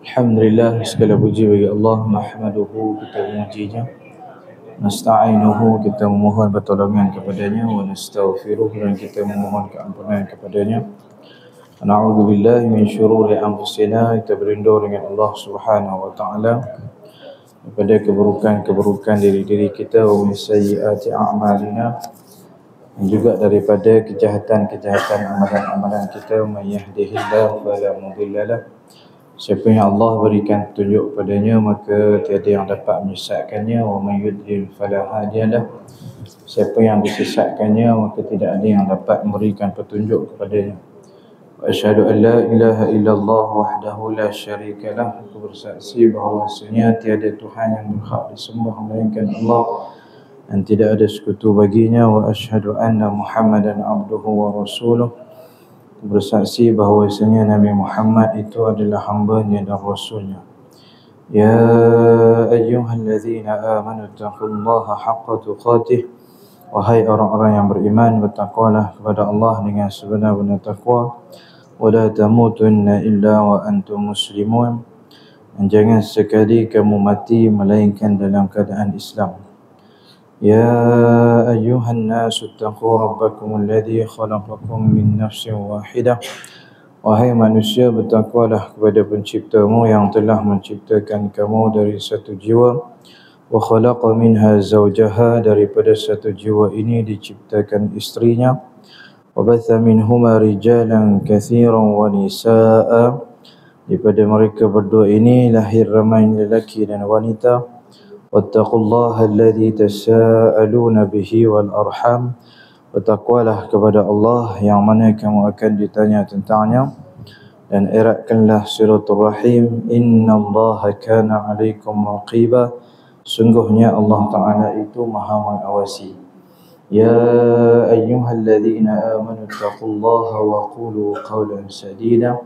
Alhamdulillah, segala puji bagi Allah. Nahmaduhu, kita memujinya. Nasta'inuhu, kita memohon pertolongan kepadanya. Wa nastaghfiruh, dan kita memohon keampunan kepadanya. Na'udzubillahi min syururi anfusina, kita berlindung dengan Allah Subhanahu wa taala daripada keburukan-keburukan diri kita, wa min sayyiati a'malina, dan juga daripada kejahatan-kejahatan amalan-amalan kita. May yahdihillahu fala mudilla lahu, siapa yang Allah berikan petunjuk padanya maka tiada yang dapat menyesatkannya. Wa may yudlil fala hadiyalah, siapa yang disesatkannya maka tidak ada yang dapat memberikan petunjuk kepadanya. Wa asyhadu an la ilaha illallah wahdahu la syarikalah, aku bersaksi bahawasanya tiada Tuhan yang berhak disembah melainkan Allah dan tidak ada sekutu baginya. Wa asyhadu anna Muhammadan abduhu wa rasuluh, bersaksi bahawasanya Nabi Muhammad itu adalah hamba-Nya dan Rasul-Nya. Ya ayyuhallazina amanu taqullaha haqqa tuqatih, wahai orang-orang yang beriman, bertakwalah kepada Allah dengan sebenar-benar takwa. Wa la tamutunna illa wa antum muslimun, dan jangan sekali kamu mati melainkan dalam keadaan Islam. Ya ayyuhan nasu taqu rabbakum alladhi khalaqakum min nafsin wahidah, wahai manusia, bertakwalah kepada penciptamu yang telah menciptakan kamu dari satu jiwa. Wa khalaqa minha zawjaha, daripada satu jiwa ini diciptakan istrinya. Wa batha minhuma rijalan katsiran wa nisaa, daripada mereka berdua ini lahir ramai lelaki dan wanita. Wattaqullaha alladhi tasaaluna bihi wal arham, bertakwalah kepada Allah yang mana kamu akan ditanya tentangnya, dan eratkanlah silaturahim. Innallaha kana 'alaikum raqiba, sungguhnya Allah Ta'ala itu maha mengawasi. Ya ayyuhalladzina amanu taqullaha wa qulu qawlan sadida,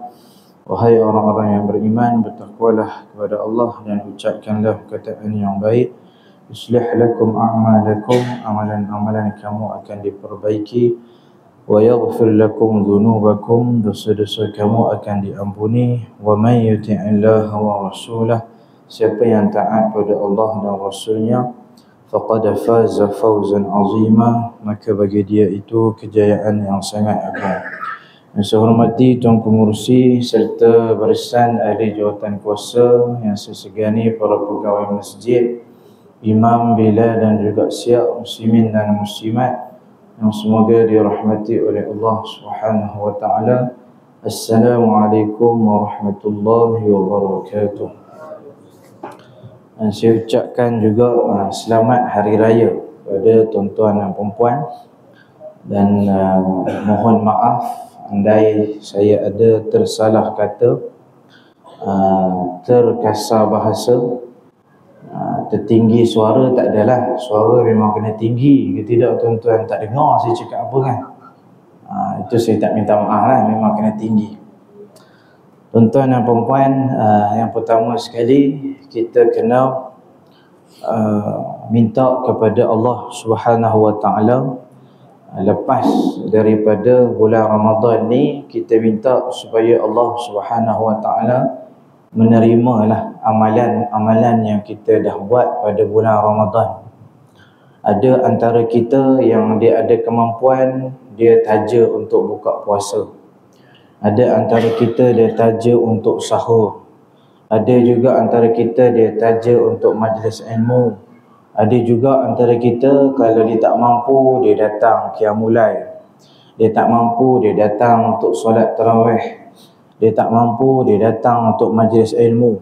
wahai orang-orang yang beriman, bertakwalah kepada Allah dan ucapkanlah perkataan yang baik. Yuslih lakum a'malakum, amalan-amalan kamu akan diperbaiki. Wa yaghfir lakum dhunubakum, dosa-dosa kamu akan diampuni. Wa may yuti'illaha wa rasulah, siapa yang taat pada Allah dan Rasulnya, faqad faza fawzan azima, maka bagi dia itu kejayaan yang sangat agung. Yang saya hormati Tuan Pengerusi serta barisan ahli jawatan kuasa yang saya segani, para pegawai masjid, imam, bila dan juga siap muslimin dan muslimat yang semoga dirahmati oleh Allah Subhanahu wa taala. Assalamualaikum warahmatullahi wabarakatuh. Dan saya ucapkan juga selamat hari raya kepada tuan-tuan dan puan-puan, dan mohon maaf andai saya ada tersalah kata, terkasar bahasa, tertinggi suara. Tak adalah, suara memang kena tinggi ke tidak tuan-tuan, tak dengar saya cakap apa kan. Itu saya tak minta maaf lah, memang kena tinggi. Tuan-tuan dan puan-puan, yang pertama sekali kita kena minta kepada Allah Subhanahu wa taala. Lepas daripada bulan Ramadan ni, kita minta supaya Allah Subhanahu wa taala menerimalah amalan-amalan yang kita dah buat pada bulan Ramadan. Ada antara kita yang dia ada kemampuan, dia taja untuk buka puasa. Ada antara kita dia taja untuk sahur. Ada juga antara kita dia taja untuk majlis ilmu. Ada juga antara kita kalau dia tak mampu, dia datang qiyamul lail. Dia tak mampu, dia datang untuk solat tarawih. Dia tak mampu, dia datang untuk majlis ilmu.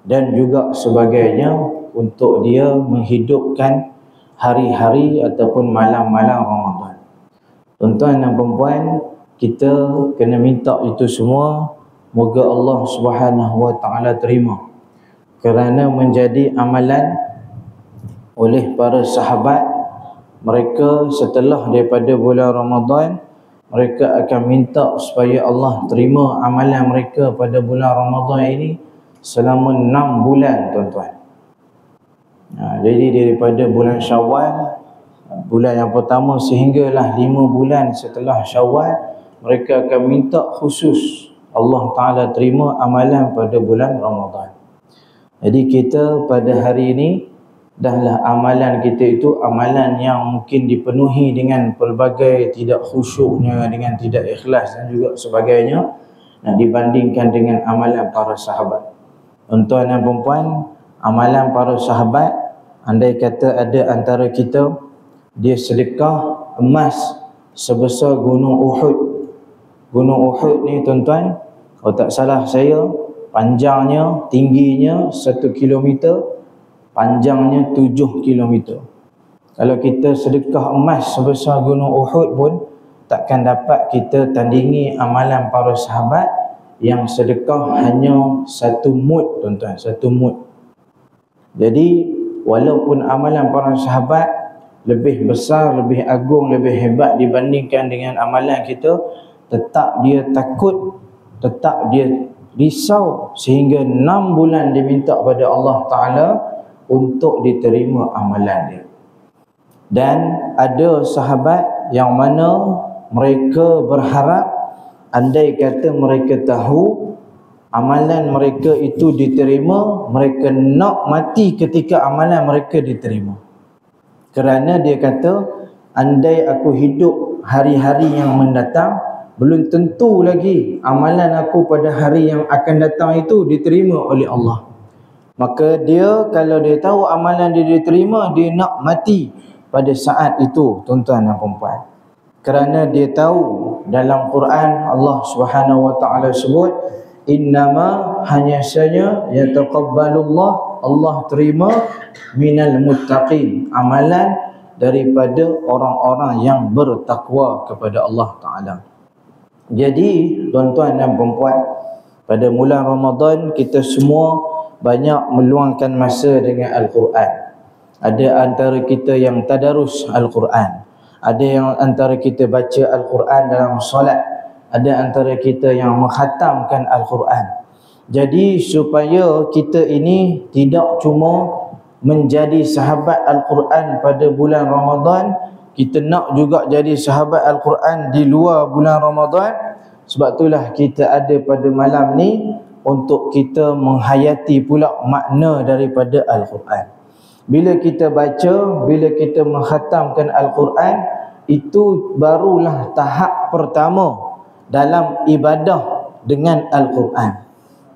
Dan juga sebagainya, untuk dia menghidupkan hari-hari ataupun malam-malam Ramadan. Tuan-tuan dan puan-puan, kita kena minta itu semua. Moga Allah Subhanahu wa taala terima, kerana menjadi amalan oleh para sahabat. Mereka setelah daripada bulan Ramadan, mereka akan minta supaya Allah terima amalan mereka pada bulan Ramadan ini selama 6 bulan tuan-tuan. Jadi daripada bulan Syawal, bulan yang pertama, sehinggalah 5 bulan setelah Syawal, mereka akan minta khusus Allah Ta'ala terima amalan pada bulan Ramadan. Jadi kita pada hari ini dahlah amalan kita itu amalan yang mungkin dipenuhi dengan pelbagai tidak khusyuknya, dengan tidak ikhlas dan juga sebagainya, dibandingkan dengan amalan para sahabat. Tuan-tuan dan puan-puan, amalan para sahabat, andai kata ada antara kita dia sedekah emas sebesar gunung Uhud. Gunung Uhud ni tuan-tuan, kalau tak salah saya, panjangnya, tingginya 1 kilometer, panjangnya 7 kilometer. Kalau kita sedekah emas sebesar gunung Uhud pun takkan dapat kita tandingi amalan para sahabat yang sedekah hanya 1 mud, tuan-tuan, 1 mud. Jadi walaupun amalan para sahabat lebih besar, lebih agung, lebih hebat dibandingkan dengan amalan kita, tetap dia takut, tetap dia risau sehingga 6 bulan dia minta pada Allah Ta'ala untuk diterima amalan dia. Dan ada sahabat yang mana mereka berharap andai kata mereka tahu amalan mereka itu diterima, mereka nak mati ketika amalan mereka diterima. Kerana dia kata, andai aku hidup hari-hari yang mendatang, belum tentu lagi amalan aku pada hari yang akan datang itu diterima oleh Allah. Maka dia, kalau dia tahu amalan dia diterima, dia nak mati pada saat itu, tuan-tuan dan puan-puan. Kerana dia tahu dalam Quran Allah Subhanahu wa taala sebut, innama, hanya saja yataqabbalullah, Allah terima minal muttaqin, amalan daripada orang-orang yang bertakwa kepada Allah Taala. Jadi tuan-tuan dan puan-puan, pada bulan Ramadan kita semua banyak meluangkan masa dengan Al-Quran. Ada antara kita yang tadarus Al-Quran, ada yang antara kita baca Al-Quran dalam solat, ada antara kita yang menghatamkan Al-Quran. Jadi supaya kita ini tidak cuma menjadi sahabat Al-Quran pada bulan Ramadan, kita nak juga jadi sahabat Al-Quran di luar bulan Ramadan. Sebab itulah kita ada pada malam ni untuk kita menghayati pula makna daripada Al-Quran. Bila kita baca, bila kita menghatamkan Al-Quran, itu barulah tahap pertama dalam ibadah dengan Al-Quran.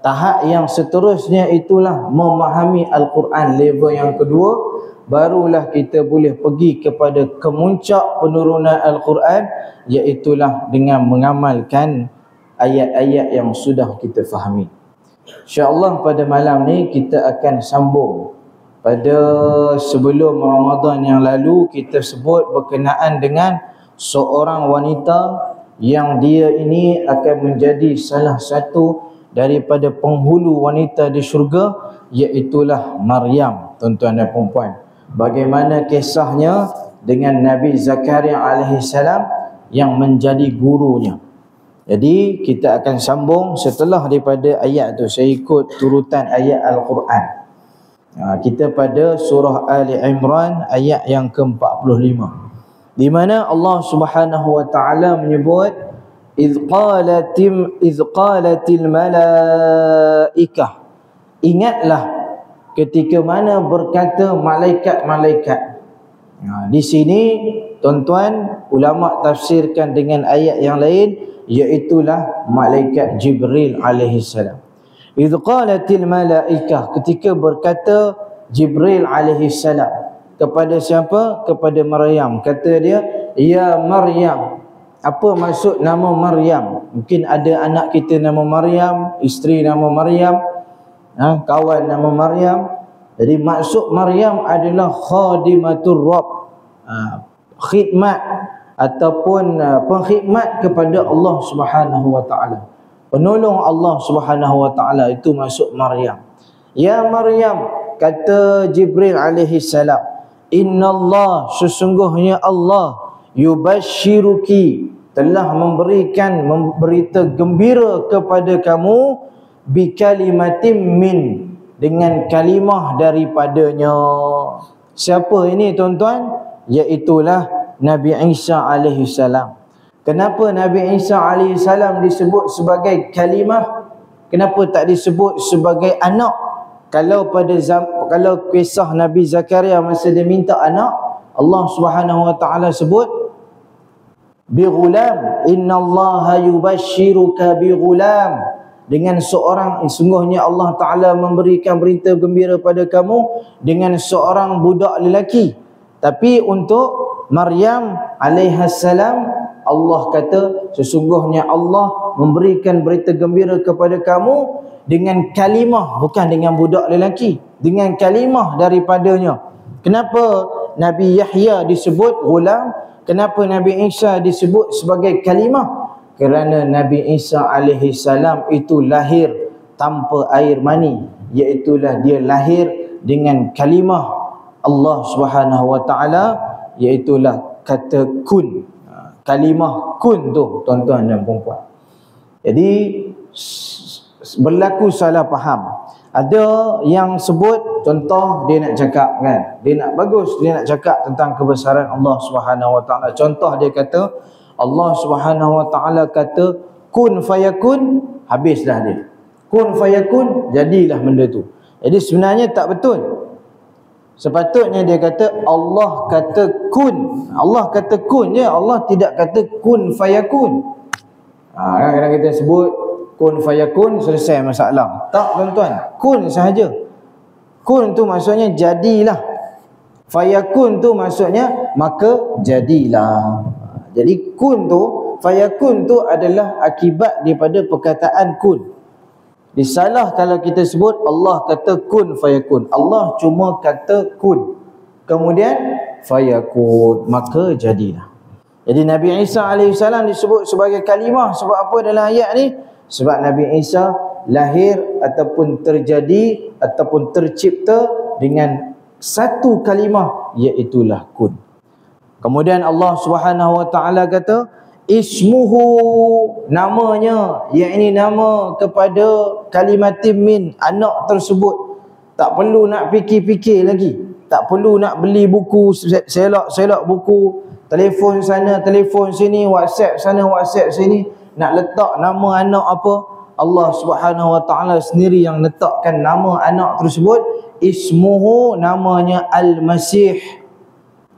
Tahap yang seterusnya itulah memahami Al-Quran. Level yang kedua, barulah kita boleh pergi kepada kemuncak penurunan Al-Quran, iaitulah dengan mengamalkan ayat-ayat yang sudah kita fahami. InsyaAllah pada malam ni kita akan sambung pada sebelum Ramadan yang lalu. Kita sebut berkenaan dengan seorang wanita yang dia ini akan menjadi salah satu daripada penghulu wanita di syurga, iaitulah Maryam, tuan-tuan dan puan-puan. Bagaimana kisahnya dengan Nabi Zakaria alaihi salam yang menjadi gurunya. Jadi kita akan sambung setelah daripada ayat tu. Saya ikut turutan ayat Al-Quran. Kita pada surah Ali Imran ayat yang ke-45, di mana Allah Subhanahu wa taala menyebut إذ قالت الملائكة. Ingatlah ketika mana berkata malaikat-malaikat. Di sini tuan-tuan, ulama tafsirkan dengan ayat yang lain, iaitulah malaikat Jibril alaihi salam. إذ قالت الملائكة, ketika berkata Jibril alaihi salam kepada siapa? Kepada Maryam. Kata dia, ya Maryam. Apa maksud nama Maryam? Mungkin ada anak kita nama Maryam, isteri nama Maryam, kawan nama Maryam. Jadi maksud Maryam adalah khadimatur Rabb, khidmat ataupun pengkhidmat kepada Allah Subhanahu wa taala. Penolong Allah Subhanahu wa taala, itu maksud Maryam. Ya Maryam, kata Jibril alaihi salam, innallah, sesungguhnya Allah, yubashiruki, telah memberikan berita gembira kepada kamu, bikalimatim min, dengan kalimah daripadanya. Siapa ini tuan-tuan? Iaitulah Nabi Isa alaihi salam. Kenapa Nabi Isa AS disebut sebagai kalimah? Kenapa tak disebut sebagai anak? Kalau kisah Nabi Zakaria masa dia minta anak, Allah Subhanahu wa taala sebut bighulam, innallaha yubashshiruka bighulam, dengan seorang, sungguhnya Allah Ta'ala memberikan berita gembira pada kamu dengan seorang budak lelaki. Tapi untuk Maryam alaihassalam, Allah kata sesungguhnya Allah memberikan berita gembira kepada kamu dengan kalimah, bukan dengan budak lelaki, dengan kalimah daripadanya. Kenapa Nabi Yahya disebut ghulam? Kenapa Nabi Isa disebut sebagai kalimah? Kerana Nabi Isa alaihi salam itu lahir tanpa air mani, iaitulah dia lahir dengan kalimah Allah Subhanahu wa taala, iaitulah kata kun. Kalimah kun tu, tuan-tuan dan puan-puan. Jadi berlaku salah faham. Ada yang sebut, contoh dia nak cakap kan, dia nak bagus, dia nak cakap tentang kebesaran Allah Subhanahu wa taala. Contoh dia kata Allah Subhanahu wa taala kata kun fayakun, habislah dia. Kun fayakun, jadilah benda tu. Jadi sebenarnya tak betul. Sepatutnya dia kata Allah kata kun. Allah kata kun je, Allah tidak kata kun fayakun. Kadang-kadang kita sebut kun fayakun, selesai masalah. Tak tuan-tuan, kun sahaja. Kun tu maksudnya jadilah. Fayakun tu maksudnya maka jadilah. Jadi kun tu, fayakun tu adalah akibat daripada perkataan kun. Disalah kalau kita sebut Allah kata kun fayakun. Allah cuma kata kun, kemudian fayakun, maka jadilah. Jadi Nabi Isa AS disebut sebagai kalimah. Sebab apa dalam ayat ni? Sebab Nabi Isa lahir ataupun terjadi ataupun tercipta dengan satu kalimah, iaitulah kun. Kemudian Allah Subhanahu wa taala kata ismuhu, namanya, yakni nama kepada kalimatin min, anak tersebut. Tak perlu nak fikir-fikir lagi, tak perlu nak beli buku, selak-selak buku, telefon sana, telefon sini, WhatsApp sana, WhatsApp sini, nak letak nama anak apa. Allah Subhanahu wa taala sendiri yang letakkan nama anak tersebut. Ismuhu, namanya Al-Masih.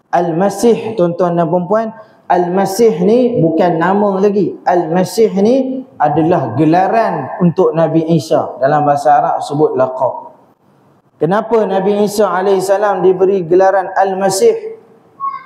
Al-Masih, tuan-tuan dan puan-puan, Al-Masih ni bukan nama lagi. Al-Masih ni adalah gelaran untuk Nabi Isa. Dalam bahasa Arab sebut laqab. Kenapa Nabi Isa AS diberi gelaran Al-Masih?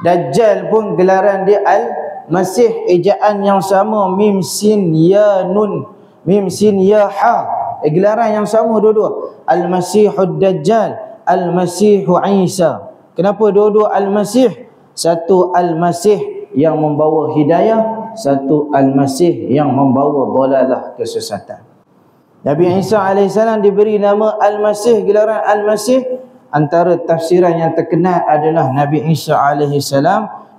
Dajjal pun gelaran dia Al-Masih, ejaan yang sama, mim sin ya nun, mim sin ya ha, gelaran yang sama dua-dua. Al-Masihud Dajjal, Al-Masihu Isa. Kenapa dua-dua Al-Masih? Satu Al-Masih yang membawa hidayah, satu Al-Masih yang membawa dalalah, kesesatan. Nabi Isa AS diberi nama Al-Masih, gelaran Al-Masih. Antara tafsiran yang terkenal adalah Nabi Isa AS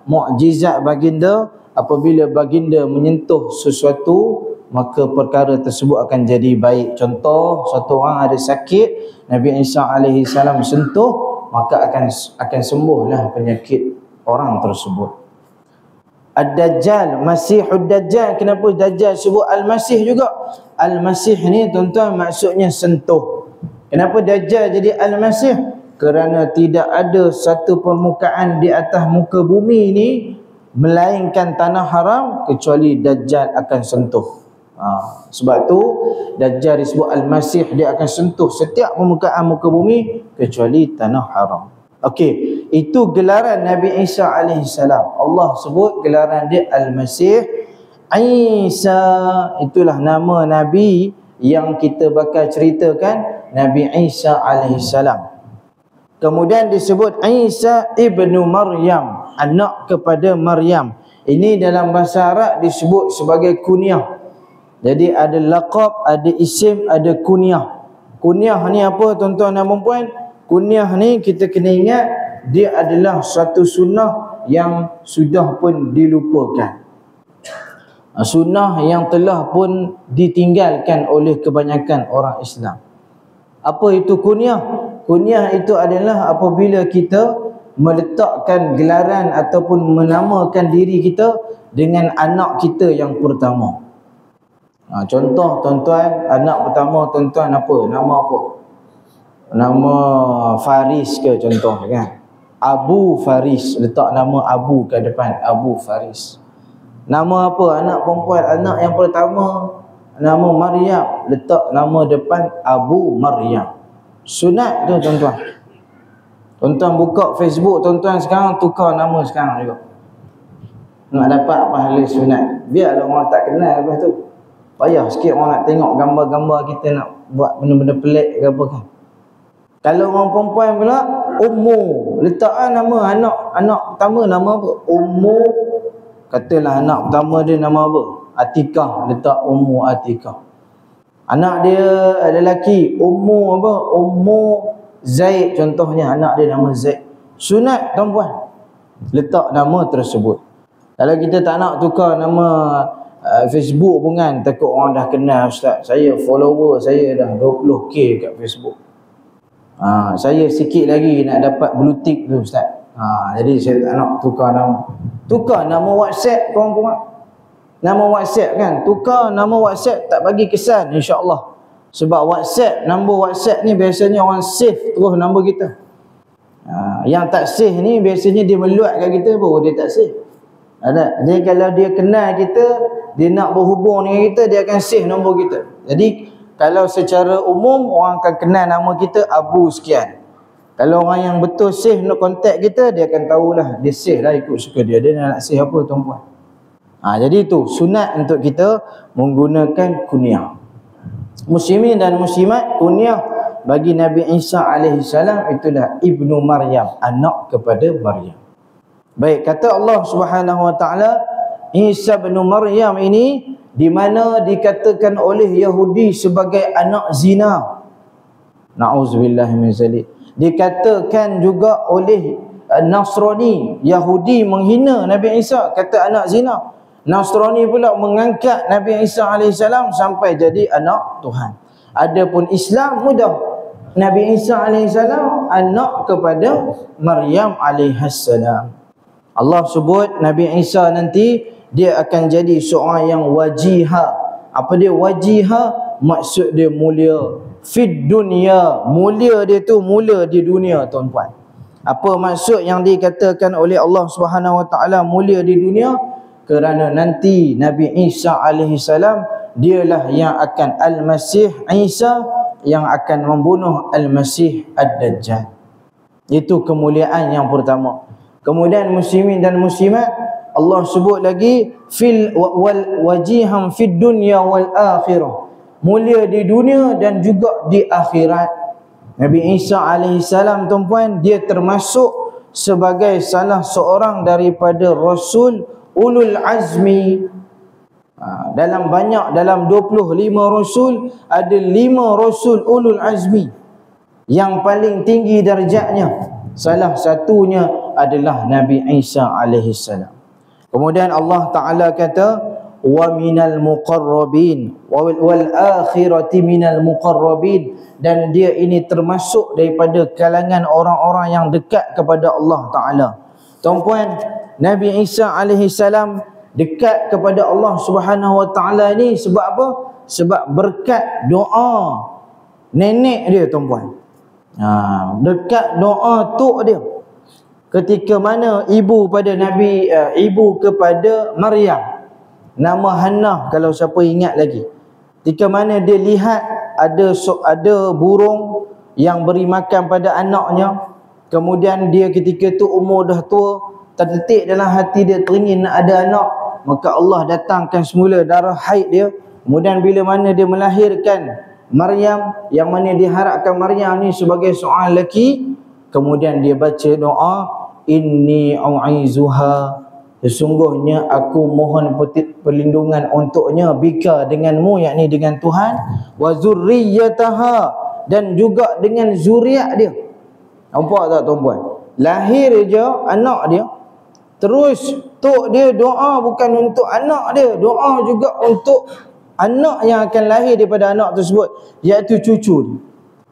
mukjizat baginda. Apabila baginda menyentuh sesuatu, maka perkara tersebut akan jadi baik. Contoh, satu orang ada sakit, Nabi Isa AS sentuh, maka akan sembuhlah penyakit orang tersebut. Ad-Dajjal, Masihud Dajjal. Kenapa Dajjal sebut Al-Masih juga? Al-Masih ni tuan-tuan maksudnya sentuh. Kenapa Dajjal jadi Al-Masih? Kerana tidak ada satu permukaan di atas muka bumi ni melainkan tanah haram kecuali Dajjal akan sentuh. Sebab tu Dajjal disebut Al-Masih, dia akan sentuh setiap permukaan muka bumi kecuali tanah haram. Okey, itu gelaran Nabi Isa AS. Allah sebut gelaran dia Al-Masih. Isa, itulah nama Nabi yang kita bakal ceritakan, Nabi Isa AS. Kemudian disebut Isa ibnu Maryam, anak kepada Maryam. Ini dalam bahasa Arab disebut sebagai kunyah. Jadi ada laqab, ada isim, ada kunyah. Kunyah ni apa tuan-tuan dan puan-puan? Kunyah ni kita kena ingat, dia adalah satu sunnah yang sudah pun dilupakan. Sunnah yang telah pun ditinggalkan oleh kebanyakan orang Islam. Apa itu kunyah? Kunyah itu adalah apabila kita meletakkan gelaran ataupun menamakan diri kita dengan anak kita yang pertama. Contoh tuan-tuan, anak pertama tuan-tuan apa? Nama apa? Nama Faris ke contoh kan? Abu Faris, letak nama Abu ke depan, Abu Faris. Nama apa? Anak perempuan, anak yang pertama nama Maryam, letak nama depan Abu Maryam. Sunat tu tuan-tuan. Tuan-tuan buka Facebook tuan-tuan sekarang, tukar nama sekarang juga. Nak dapat pahala sunat. Biarlah orang tak kenal lepas tu. Payah sikit orang nak tengok gambar-gambar kita nak buat benda-benda pelik ke apa kan. Kalau orang perempuan pula, Ummu, letaklah nama anak pertama nama apa? Ummu, katalah anak pertama dia nama apa? Atikah, letak Ummu Atikah. Anak dia lelaki, Ummu apa? Ummu Zaid contohnya, anak dia nama Zaid. Sunat tuan-puan, letak nama tersebut. Kalau kita tak nak tukar nama Facebook pun kan, takut orang dah kenal, ustaz, saya follower saya dah 20k kat Facebook. Saya sikit lagi nak dapat blue tick tu ustaz. Jadi saya tak nak tukar nama. Tukar nama WhatsApp kawan-kawan. Nama WhatsApp kan, tukar nama WhatsApp tak bagi kesan insya-Allah. Sebab WhatsApp, nombor WhatsApp ni biasanya orang save terus nombor kita. Yang tak save ni biasanya dia meluat kat kita baru dia tak save. Ada. Jadi kalau dia kenal kita, dia nak berhubung dengan kita, dia akan save nombor kita. Jadi kalau secara umum orang akan kenal nama kita Abu sekian. Kalau orang yang betul save nak kontak kita, dia akan tahulah, dia save lah ikut suka dia. Dia nak save apa tuan-puan. Jadi itu sunat untuk kita menggunakan kunyah. Muslimin dan muslimat, kunyah bagi Nabi Isa alaihi salam itulah Ibnu Maryam, anak kepada Maryam. Baik, kata Allah Subhanahu wa taala, Isa bin Maryam ini di mana dikatakan oleh Yahudi sebagai anak zina. Nauzubillah min zalik. Dikatakan juga oleh Nasrani, Yahudi menghina Nabi Isa, kata anak zina. Nasrani pula mengangkat Nabi Isa AS sampai jadi anak Tuhan. Adapun Islam mudah, Nabi Isa AS anak kepada Maryam AS. Allah sebut Nabi Isa nanti dia akan jadi seorang yang wajiha. Apa dia wajiha? Maksud dia mulia. Fid dunia, mulia dia tu mula di dunia tuan-puan. Apa maksud yang dikatakan oleh Allah Subhanahu wa taala mulia di dunia? Kerana nanti Nabi Isa alaihi salam dialah yang akan Al-Masih Isa yang akan membunuh Al-Masih Ad-Dajjal. Itu kemuliaan yang pertama. Kemudian muslimin dan muslimat, Allah sebut lagi fil wal wajiham fid dunya wal akhirah. Mulia di dunia dan juga di akhirat. Nabi Isa alaihi salam tuan-puan, dia termasuk sebagai salah seorang daripada rasul ulul azmi. Dalam 25 rasul ada 5 rasul ulul azmi yang paling tinggi darjatnya. Salah satunya adalah Nabi Isa alaihi salam. Kemudian Allah Taala kata wa minal muqarrabin wal akhirati minal muqarrabin, dan dia ini termasuk daripada kalangan orang-orang yang dekat kepada Allah Taala. Tuan-puan, Nabi Isa alaihi salam dekat kepada Allah Subhanahu wa taala ni sebab apa? Sebab berkat doa nenek dia tuan-puan. Dekat doa tok dia. Ketika mana ibu pada Nabi ibu kepada Maryam, nama Hannah kalau siapa ingat lagi. Ketika mana dia lihat ada burung yang beri makan pada anaknya, kemudian dia ketika tu umur dah tua, terdetik dalam hati dia teringin nak ada anak, maka Allah datangkan semula darah haid dia. Kemudian bila mana dia melahirkan Maryam, yang mana diharapkan Maryam ni sebagai seorang lelaki, kemudian dia baca doa, inni au'izuha, sesungguhnya aku mohon perlindungan untuknya, bika denganmu, yakni dengan Tuhan, wa zurriyataha, dan juga dengan zuriat dia. Nampak tak tuan-puan? Lahir je anak dia, terus tok dia doa bukan untuk anak dia, doa juga untuk anak yang akan lahir daripada anak tersebut, iaitu cucu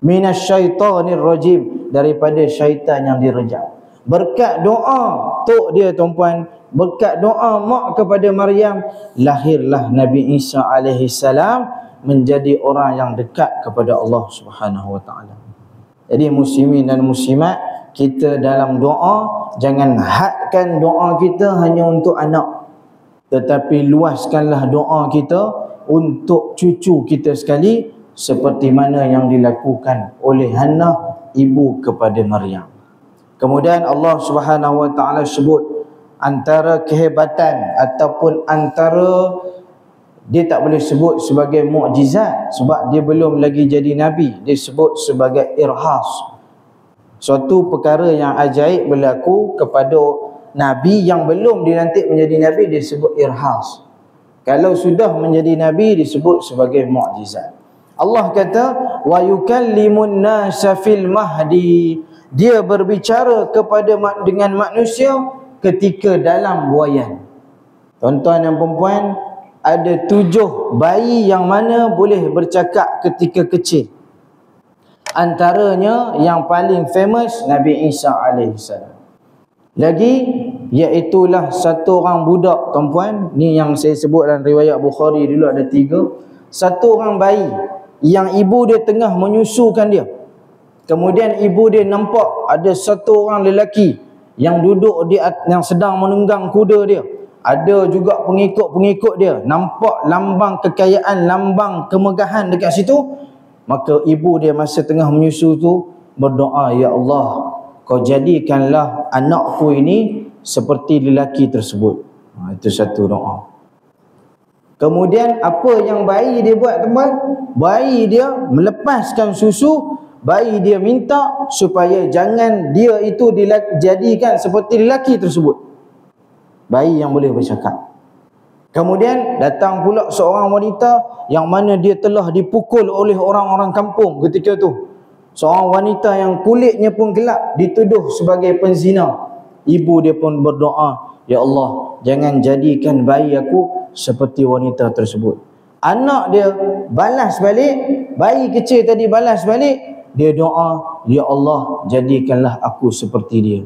minasyaitanir rajim, daripada syaitan yang direjam. Berkat doa tok dia tuan-puan, berkat doa mak kepada Maryam, lahirlah Nabi Isa alaihi salam menjadi orang yang dekat kepada Allah Subhanahu wa taala. Jadi muslimin dan muslimat, kita dalam doa jangan hadkan doa kita hanya untuk anak, tetapi luaskanlah doa kita untuk cucu kita sekali, seperti mana yang dilakukan oleh Hannah ibu kepada Maryam. Kemudian Allah Subhanahu wa taala sebut antara kehebatan ataupun antara, dia tak boleh sebut sebagai mukjizat sebab dia belum lagi jadi nabi, dia sebut sebagai irhas. Suatu perkara yang ajaib berlaku kepada nabi yang belum dilantik menjadi nabi, dia sebut irhas. Kalau sudah menjadi nabi, disebut sebagai mukjizat. Allah kata wa yukallimun nasa fil mahdi, dia berbicara dengan manusia ketika dalam buaian. Tuan-tuan dan puan-puan, ada 7 bayi yang mana boleh bercakap ketika kecil. Antaranya yang paling famous Nabi Isa alaihissalam. Lagi iaitulah satu orang budak, tuan-puan, ni yang saya sebut dalam riwayat Bukhari dulu ada 3. Satu orang bayi yang ibu dia tengah menyusukan dia. Kemudian ibu dia nampak ada satu orang lelaki yang duduk yang sedang menunggang kuda dia. Ada juga pengikut-pengikut dia. Nampak lambang kekayaan, lambang kemegahan dekat situ. Maka ibu dia masa tengah menyusu tu berdoa, ya Allah, kau jadikanlah anakku ini seperti lelaki tersebut. Itu satu doa. Kemudian apa yang bayi dia buat, teman? Bayi dia melepaskan susu. Bayi dia minta supaya jangan dia itu dijadikan seperti lelaki tersebut. Bayi yang boleh bercakap. Kemudian datang pula seorang wanita yang mana dia telah dipukul oleh orang-orang kampung ketika tu. Seorang wanita yang kulitnya pun gelap, dituduh sebagai penzina. Ibu dia pun berdoa, ya Allah, jangan jadikan bayi aku seperti wanita tersebut. Anak dia balas balik, bayi kecil tadi balas balik. Dia doa, ya Allah, jadikanlah aku seperti dia.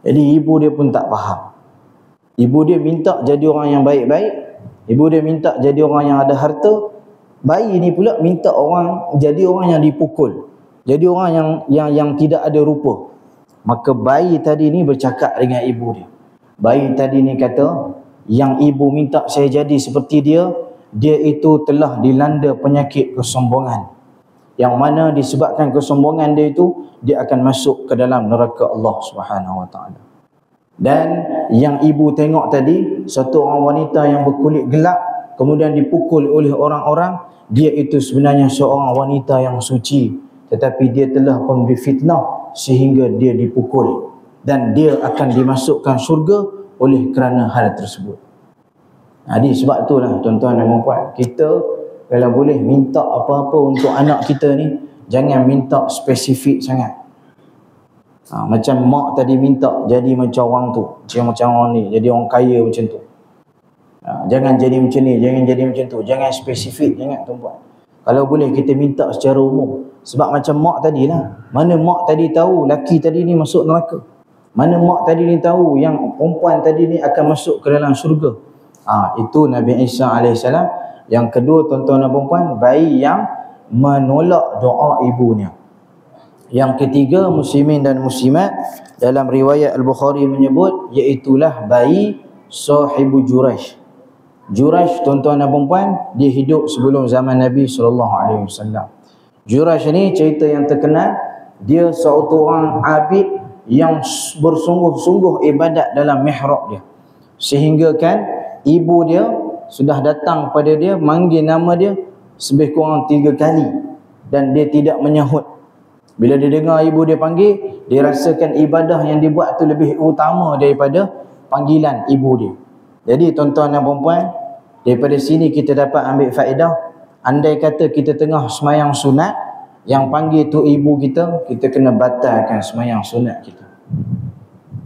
Jadi ibu dia pun tak faham. Ibu dia minta jadi orang yang baik-baik. Ibu dia minta jadi orang yang ada harta. Bayi ni pula minta jadi orang yang dipukul. Jadi orang yang tidak ada rupa. Maka bayi tadi ni bercakap dengan ibu dia. Bayi tadi ni kata, yang ibu minta saya jadi seperti dia, dia itu telah dilanda penyakit kesombongan. Yang mana disebabkan kesombongan dia itu, dia akan masuk ke dalam neraka Allah Subhanahu wa taala. Dan yang ibu tengok tadi, satu orang wanita yang berkulit gelap kemudian dipukul oleh orang-orang, dia itu sebenarnya seorang wanita yang suci, tetapi dia telah pun difitnah sehingga dia dipukul, dan dia akan dimasukkan syurga oleh kerana hal tersebut. Jadi sebab itulah tuan-tuan dan puan-puan, kita kalau boleh minta apa-apa untuk anak kita ni, jangan minta spesifik sangat. Macam mak tadi minta jadi macam orang tu, macam orang ni, jadi orang kaya macam tu. Jangan jadi macam ni, jangan jadi macam tu, jangan spesifik, jangan tuan-puan. Kalau boleh kita minta secara umum. Sebab macam mak tadi lah, mana mak tadi tahu laki tadi ni masuk neraka? Mana mak tadi ni tahu yang perempuan tadi ni akan masuk ke dalam syurga? Itu Nabi Isa alaihissalam. Yang kedua, tuan-tuan dan puan-puan, bayi yang menolak doa ibunya. Yang ketiga, muslimin dan muslimat, dalam riwayat Al-Bukhari menyebut, iaitulah bayi sahibu Juraish. Juraish, tuan-tuan dan puan-puan, dia hidup sebelum zaman Nabi SAW. Juraish ni cerita yang terkenal, dia seorang abid yang bersungguh-sungguh ibadat dalam mihrab dia. Sehingga kan ibu dia sudah datang pada dia, manggil nama dia lebih kurang 3 kali dan dia tidak menyahut. Bila dia dengar ibu dia panggil, dia rasakan ibadah yang dia buat tu lebih utama daripada panggilan ibu dia. Jadi tuan-tuan dan puan-puan, daripada sini kita dapat ambil faedah, andai kata kita tengah semayang sunat, yang panggil tu ibu kita, kita kena batalkan semayang sunat kita.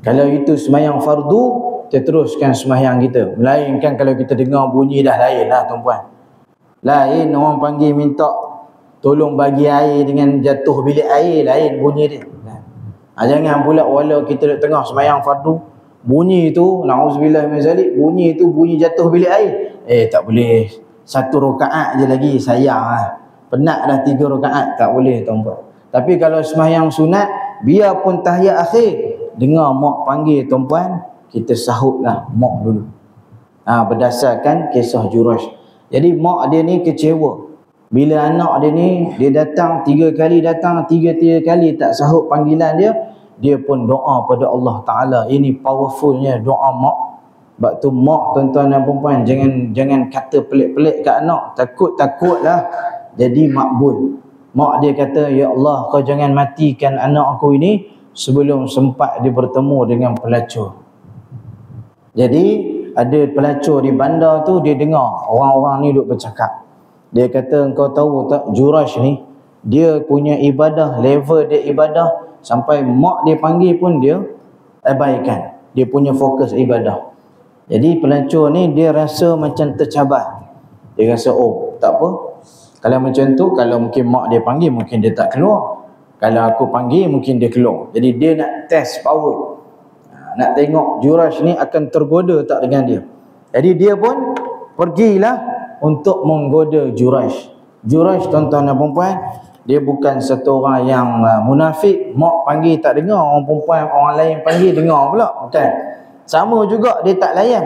Kalau itu semayang fardu, kita teruskan sembahyang kita. Melainkan kalau kita dengar bunyi dah lain lah tuan-puan. Lain orang panggil minta tolong bagi air dengan jatuh bilik air, lain bunyi dia. Jangan pula wala kita duduk tengah semayang fardu, bunyi tu, na'udzubillah min zalik, bunyi tu bunyi jatuh bilik air. Tak boleh. 1 rakaat je lagi, sayang lah. Penat dah 3 rakaat, tak boleh tuan-tuan. Tapi kalau semayang sunat, biarpun tahiyat akhir, dengar mak panggil tuan-puan, kita sahutlah mak dulu. Berdasarkan kisah Jurash. Jadi mak dia ni kecewa. Bila anak dia ni, dia datang 3 kali datang, 3 kali tak sahut panggilan dia, dia pun doa pada Allah Ta'ala. Ini powerfulnya doa mak. Sebab tu mak, tuan-tuan dan perempuan, jangan kata pelik-pelik kat anak. Takut-takutlah jadi makbul. Mak dia kata, ya Allah, kau jangan matikan anak aku ini sebelum sempat dia bertemu dengan pelacur. Jadi ada pelacur di bandar tu, dia dengar orang-orang ni duk bercakap. Dia kata, engkau tahu tak, Jurash ni, dia punya ibadah, level dia ibadah, sampai mak dia panggil pun dia abaikan. Dia punya fokus ibadah. Jadi pelacur ni dia rasa macam tercabar. Dia rasa, oh tak apa, kalau macam tu, kalau mungkin mak dia panggil, mungkin dia tak keluar. Kalau aku panggil, mungkin dia keluar. Jadi dia nak test power. Nak tengok Jurash ni akan tergoda tak dengan dia. Jadi dia pun pergilah untuk menggoda Jurash. Jurash, tuan-tuan dan perempuan, dia bukan satu orang yang munafik. Mak panggil tak dengar, orang perempuan, orang lain panggil dengar pula. Bukan. Sama juga, dia tak layan.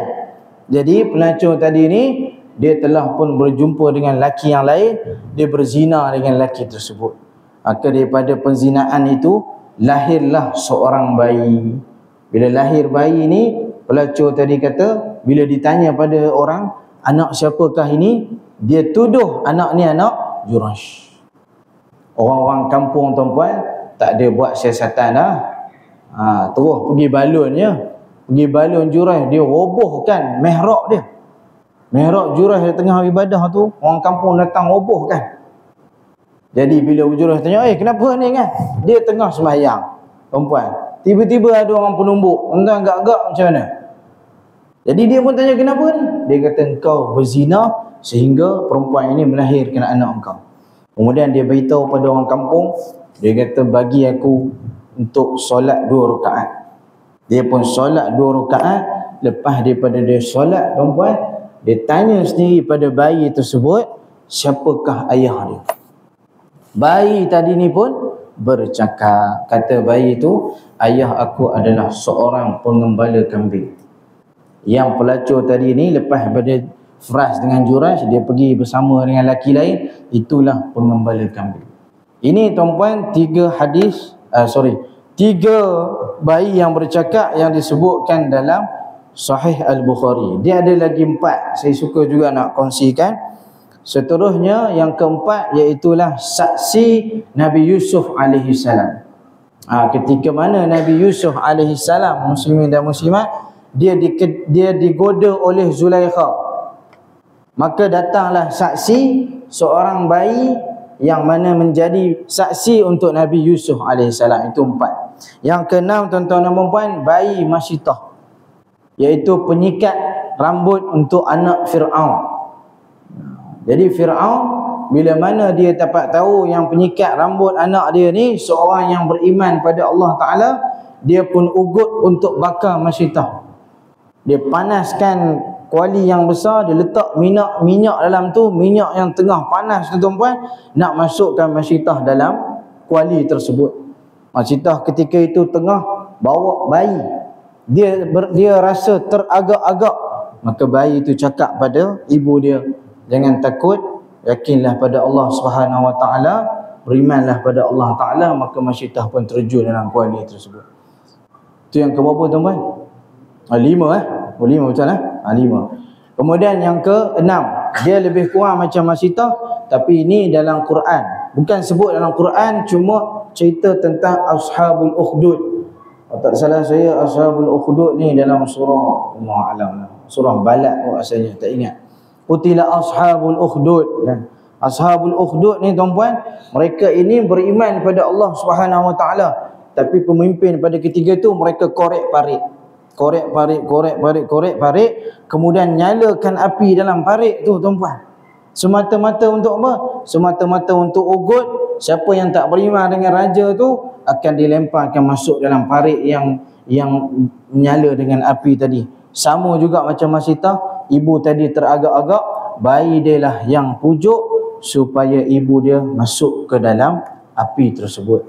Jadi pelacur tadi ni, dia telah pun berjumpa dengan lelaki yang lain, dia berzina dengan lelaki tersebut. Maka daripada penzinaan itu, lahirlah seorang bayi. Bila lahir bayi ni, pelacur tadi kata, bila ditanya pada orang, anak siapakah ini? Dia tuduh anak ni anak Jurash. Orang-orang kampung tuan-puan tak ada buat siasatan dah. Terus pergi balonnya. Pergi balon Jurash, dia robohkan mihrab dia. Mihrab Jurash di tengah ibadah tu, orang kampung datang robohkan. Jadi bila Jurash tanya, kenapa ni kan? Dia tengah sembahyang, tuan-puan. Tiba-tiba ada orang penumbuk, entah agak-agak macam mana. Jadi dia pun tanya, kenapa ni? Dia kata, engkau berzina sehingga perempuan ini melahirkan anak engkau. Kemudian dia beritahu pada orang kampung, dia kata, bagi aku untuk solat 2 rakaat. Dia pun solat 2 rakaat. Lepas daripada dia solat, tuan-puan, dia tanya sendiri pada bayi tersebut, siapakah ayah dia? Bayi tadi ni pun bercakap. Kata bayi tu, ayah aku adalah seorang pengembala kambing. Yang pelacur tadi ni, lepas pada fras dengan Jurash, dia pergi bersama dengan lelaki lain, itulah pengembala kambing. Ini tuan-puan 3 hadis, 3 bayi yang bercakap yang disebutkan dalam Sahih Al-Bukhari. Dia ada lagi 4, saya suka juga nak kongsikan. Seterusnya yang keempat, iaitulah saksi Nabi Yusuf alaihi salam. Ketika mana Nabi Yusuf alaihi salam, muslimin dan muslimat, dia digoda oleh Zulaikha. Maka datanglah saksi, seorang bayi yang mana menjadi saksi untuk Nabi Yusuf AS. Itu 4. Yang ke-6, tuan-tuan dan puan-puan, bayi Masyitah, iaitu penyikat rambut untuk anak Fir'aun. Jadi Fir'aun, bila mana dia dapat tahu yang penyikat rambut anak dia ni seorang yang beriman pada Allah Ta'ala, dia pun ugut untuk bakar Masyitah. Dia panaskan kuali yang besar, dia letak minyak dalam tu, minyak yang tengah panas tu tuan-puan, nak masukkan Masyitah dalam kuali tersebut. Masyitah ketika itu tengah bawa bayi. Dia rasa teragak-agak. Maka bayi itu cakap pada ibu dia, jangan takut, yakinlah pada Allah Subhanahu Wa Taala, berimanlah pada Allah Taala. Maka Masyitah pun terjun dalam kuali tersebut. Itu yang keberapa tuan-puan? 5 5 betul lah. 5. Kemudian yang ke-6, dia lebih kurang macam Masyitah, tapi ini dalam Quran. Bukan sebut dalam Quran, cuma cerita tentang Ashabul Ukhdud. Kalau tak salah saya, Ashabul Ukhdud ni dalam surah Allah Alam, surah Balad asalnya, tak ingat. Qutila Ashabul Ukhdud. Ashabul Ukhdud ni tuan-puan, mereka ini beriman pada Allah Subhanahu Wa Taala, tapi pemimpin pada ketika itu mereka korek-parit, kemudian nyalakan api dalam parit tu tuan-puan. Semata-mata untuk apa? Semata-mata untuk ugut siapa yang tak beriman dengan raja tu, akan dilemparkan masuk dalam parit yang menyala dengan api tadi. Sama juga macam Masitah, ibu tadi teragak-agak, bayi dia lah yang pujuk supaya ibu dia masuk ke dalam api tersebut.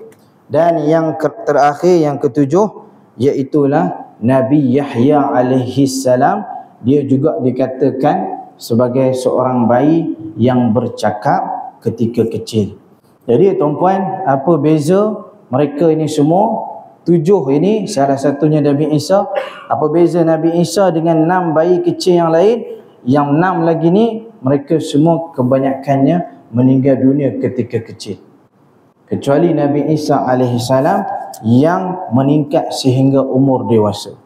Dan yang terakhir, yang ketujuh, iaitulah Nabi Yahya alaihi salam. Dia juga dikatakan sebagai seorang bayi yang bercakap ketika kecil. Jadi tuan-puan, apa beza mereka ini semua? 7 ini, salah satunya Nabi Isa. Apa beza Nabi Isa dengan 6 bayi kecil yang lain? Yang 6 lagi ni, mereka semua kebanyakannya meninggal dunia ketika kecil. Kecuali Nabi Isa alaihissalam yang meningkat sehingga umur dewasa.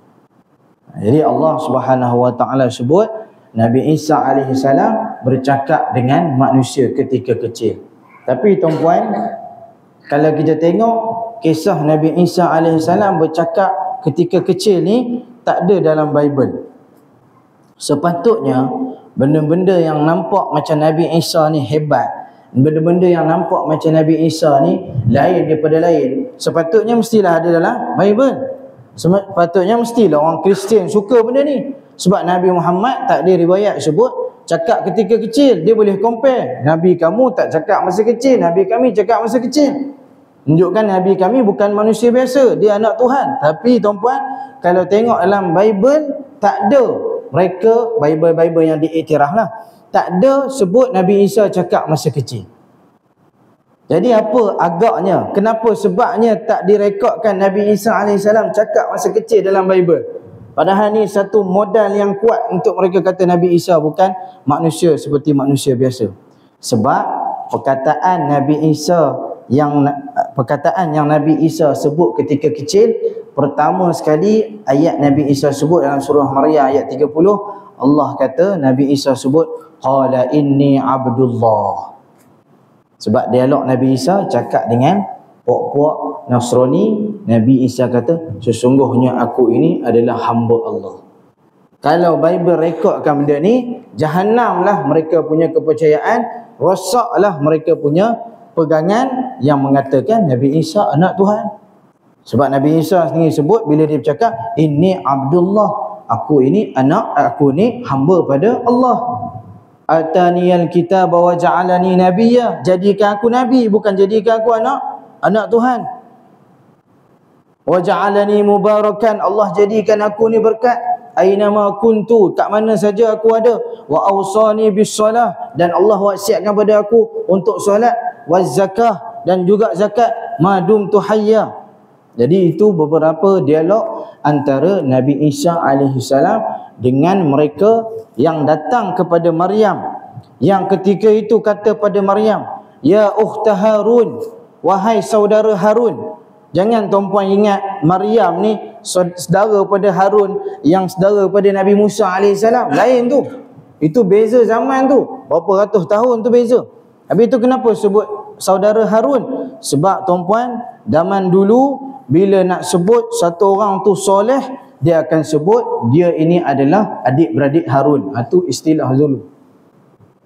Jadi Allah Subhanahu wa taala sebut Nabi Isa alaihissalam bercakap dengan manusia ketika kecil. Tapi tuan-puan, kalau kita tengok kisah Nabi Isa alaihissalam bercakap ketika kecil ni tak ada dalam Bible. Sepatutnya benda-benda yang nampak macam Nabi Isa ni hebat, benda-benda yang nampak macam Nabi Isa ni lain daripada lain, sepatutnya mestilah ada dalam Bible. Sepatutnya mestilah orang Kristian suka benda ni. Sebab Nabi Muhammad tak ada riwayat sebut cakap ketika kecil. Dia boleh compare. Nabi kamu tak cakap masa kecil, Nabi kami cakap masa kecil. Menunjukkan Nabi kami bukan manusia biasa, dia anak Tuhan. Tapi tuan-puan, kalau tengok dalam Bible, tak ada mereka, Bible yang diiktiraf lah, tak ada sebut Nabi Isa cakap masa kecil. Jadi apa agaknya? Kenapa sebabnya tak direkodkan Nabi Isa AS cakap masa kecil dalam Bible? Padahal ni satu modal yang kuat untuk mereka kata Nabi Isa bukan manusia seperti manusia biasa. Sebab perkataan yang Nabi Isa sebut ketika kecil, pertama sekali ayat Nabi Isa sebut dalam surah Maryam ayat 30, Allah kata Nabi Isa sebut qala inni abdullah. Sebab dialog Nabi Isa cakap dengan puak-puak Nasrani, Nabi Isa kata sesungguhnya aku ini adalah hamba Allah. Kalau Bible rekodkan benda ni, Jahannam lah mereka punya kepercayaan, rosaklah mereka punya pegangan yang mengatakan Nabi Isa anak Tuhan. Sebab Nabi Isa sendiri sebut bila dia bercakap inni abdullah, aku ini anak, aku ni hamba pada Allah. Ataniyal kitab wa ja'alani nabiyya, jadikan aku nabi, bukan jadikan aku anak Tuhan. Wa ja'alani mubarakan, Allah jadikan aku ni berkat. Ainama kuntu, kat mana saja aku ada. Wa awsani bis salah, dan Allah wasiatkan pada aku untuk solat, waz zakah, dan juga zakat, madum tu hayya. Jadi itu beberapa dialog antara Nabi Isa alaihissalam dengan mereka yang datang kepada Maryam, yang ketika itu kata pada Maryam, ya ukhta Harun, wahai saudara Harun. Jangan tuan-puan ingat Maryam ni saudara pada Harun yang saudara pada Nabi Musa alaihissalam. Lain tu. Itu beza zaman tu. Berapa ratus tahun tu beza. Habis itu kenapa sebut saudara Harun? Sebab tuan-puan, zaman dulu bila nak sebut satu orang tu soleh, dia akan sebut dia ini adalah adik-beradik Harun. Itu istilah dulu.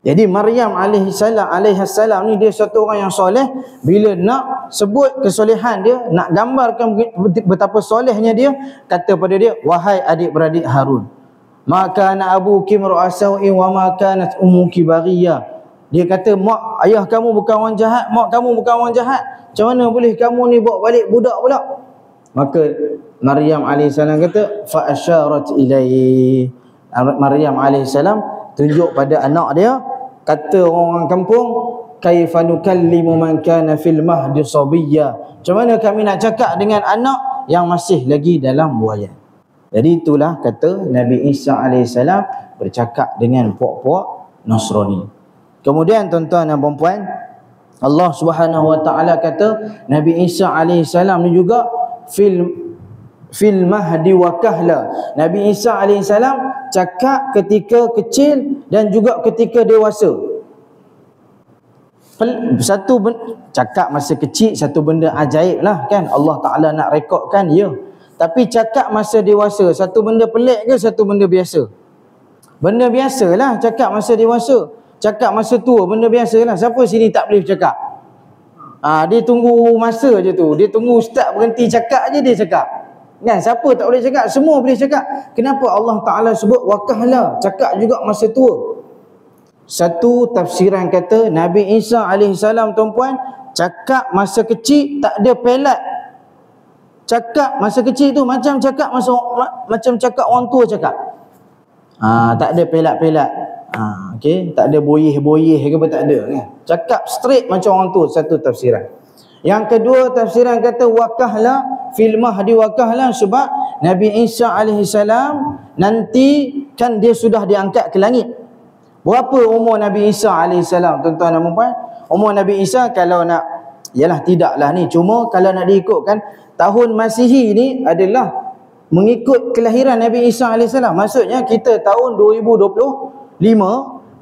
Jadi Maryam alaihissalam ni dia satu orang yang soleh. Bila nak sebut kesolehan dia, nak gambarkan betapa solehnya dia, kata pada dia, wahai adik-beradik Harun. Maka anak abuki mar'asau'i wa ma kanat ummuki baghiyah. Dia kata mak ayah kamu bukan orang jahat, mak kamu bukan orang jahat. Macam mana boleh kamu ni bawa balik budak pula? Maka Maryam alaihissalam kata fa asyarat ilaihi. Maryam alaihissalam tunjuk pada anak dia, kata orang kampung, kaifa nukallimu man kana fil mahdi sabiyya. Macam mana kami nak cakap dengan anak yang masih lagi dalam buayan. Jadi itulah kata Nabi Isa alaihissalam bercakap dengan puak-puak Nasrani. Kemudian tuan-tuan dan puan-puan, Allah Subhanahu wa taala kata Nabi Isa alaihissalam ni juga fil mahdi wa kahla. Nabi Isa alaihissalam cakap ketika kecil dan juga ketika dewasa. Cakap masa kecil satu benda ajaib lah kan, Allah Ta'ala nak rekodkan ya. Tapi cakap masa dewasa satu benda pelik ke satu benda biasa? Benda biasa lah cakap masa dewasa. Cakap masa tua benda biasa lah. Siapa sini tak boleh bercakap? Dia tunggu masa je tu. Dia tunggu ustaz berhenti cakap je dia cakap. Kan, siapa tak boleh cakap? Semua boleh cakap. Kenapa Allah Ta'ala sebut wakahlah, cakap juga masa tua? Satu tafsiran kata Nabi Isa alaihissalam tuan-puan cakap masa kecil tak ada pelat. Cakap masa kecil tu macam cakap orang tua cakap. Tak ada pelat-pelat. Okey, tak ada boyeh-boyeh ke apa, tak ada kan. Cakap straight macam orang tua, satu tafsiran. Yang kedua tafsiran kata wakahlah, fil mahdi wakahlah, sebab Nabi Isa alaihissalam nanti kan dia sudah diangkat ke langit. Berapa umur Nabi Isa alaihissalam tuan-tuan dan puan? Umur Nabi Isa kalau nak, yalah tidaklah ni, cuma kalau nak diikutkan tahun Masihi ni adalah mengikut kelahiran Nabi Isa alaihissalam. Maksudnya kita tahun 2025,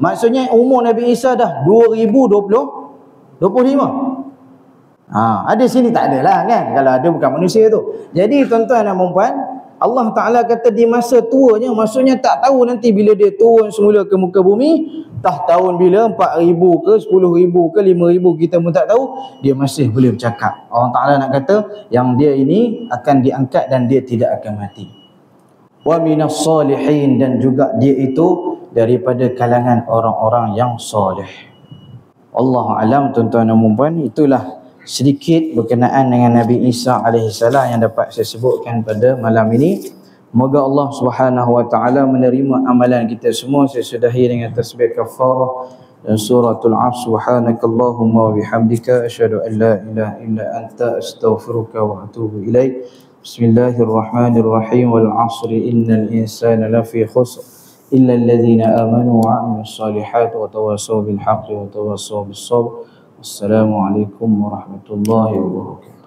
maksudnya umur Nabi Isa dah 2025. Ada sini tak ada lah kan, kalau ada bukan manusia tu. Jadi tuan-tuan dan puan, Allah Ta'ala kata di masa tuanya, maksudnya tak tahu nanti bila dia turun semula ke muka bumi, tak tahun bila, 4,000 ke 10,000 ke 5,000, kita pun tak tahu, dia masih boleh bercakap. Allah Ta'ala nak kata yang dia ini akan diangkat dan dia tidak akan mati. Wa minas salihin, dan juga dia itu daripada kalangan orang-orang yang soleh. Allah alam tuan-tuan dan puan, itulah sedikit berkenaan dengan Nabi Isa alaihissalam yang dapat saya sebutkan pada malam ini. Moga Allah Subhanahu wa taala menerima amalan kita semua. Saya sudahi dengan tasbih kafarah dan suratul Asr. Subhanakallahumma wa bihamdika asyhadu an la ilaha illa anta astaghfiruka wa atubu ilaik. Bismillahirrahmanirrahim. Wal 'asri innal insana lafi khusr illa alladhina amanu wa 'amilus solihati wa tawassaw bil haqqi wa tawassaw bis sabr. Assalamualaikum warahmatullahi wabarakatuh.